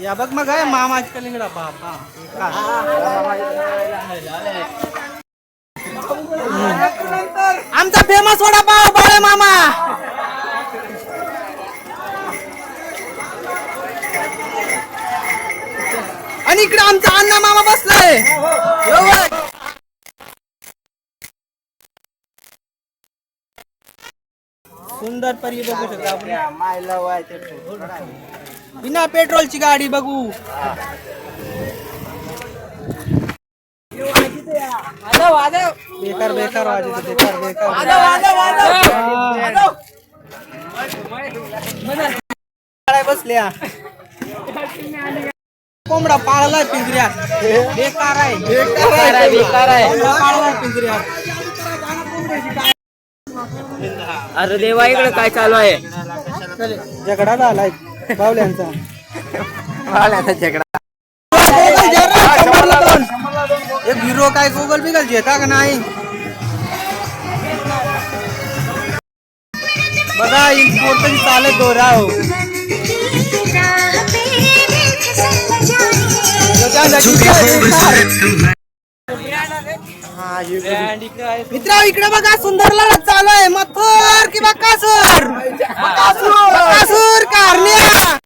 या बघ मग आहे मामाची कलिंगडा बापा आमचा फेमस वडापाव बाळे मामा. आणि इकडे आमचा अण्णा मामा बसलाय. सुंदर परी बघू शकता आपण. बिना पेट्रोलची गाडी बघू. बेकार बेकार वाजत बेकार बेकार बसल्या. कोंबडा पाळला पिंजऱ्यात. बेकार आहे बेकार आहे पाळला पिंजऱ्यात. अरे देवा इकडे काय चालू आहे? झगडा झालाय बावल्यांचा. झगडा. एक हिरो काय गुगल बिगल घेता का नाही बघा. इम्पोर्टन चालत दोराव. मित्र इकडे बघा सुंदरला चालू आहे. मथुर किंवा कासूर कारण्या.